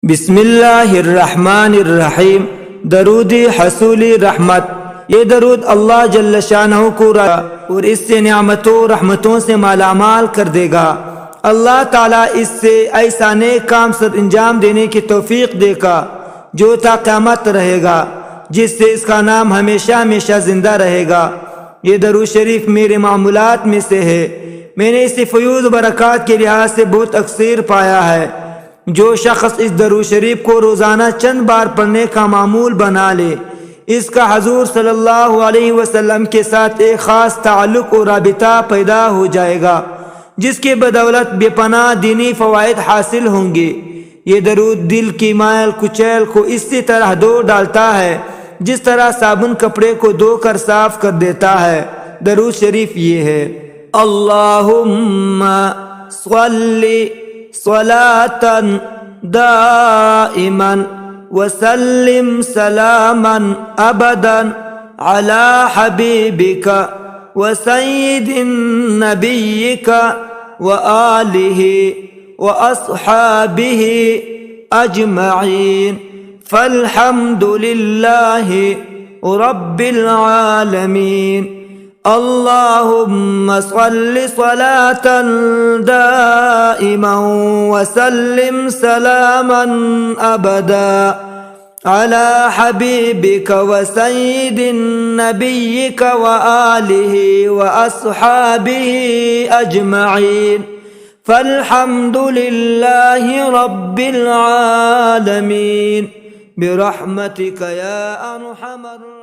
بسم اللہ الرحمن الرحیم۔ درود حصول رحمت۔ یہ درود اللہ جل شانہ کو اور اس سے نعمتوں رحمتوں سے مالا مال کر دے گا۔ اللہ تعالیٰ اس سے ایسا نیک کام سر انجام دینے کی توفیق دے گا جو تا قیامت رہے گا، جس سے اس کا نام ہمیشہ ہمیشہ زندہ رہے گا۔ یہ درود شریف میرے معمولات میں سے ہے۔ میں نے اسے فیوز و برکات کے لحاظ سے بہت اکثر پایا ہے۔ جو شخص اس درود شریف کو روزانہ چند بار پڑھنے کا معمول بنا لے، اس کا حضور صلی اللہ علیہ وسلم کے ساتھ ایک خاص تعلق و رابطہ پیدا ہو جائے گا، جس کے بدولت بے پناہ دینی فوائد حاصل ہوں گے۔ یہ درود دل کی مائل کچیل کو اسی طرح دھو ڈالتا ہے جس طرح صابن کپڑے کو دھو کر صاف کر دیتا ہے۔ درود شریف یہ ہے: اللہم صلی صلاة دائما وسلم سلاما ابدا على حبيبك وسيد نبيك وآله وأصحابه أجمعين فالحمد لله رب العالمين اللهم صل صلاة دائما وسلم سلاما أبدا على حبيبك وسيد نبيك وآله وأصحابه أجمعين فالحمد لله رب العالمين برحمتك يا أرحم الراحمين۔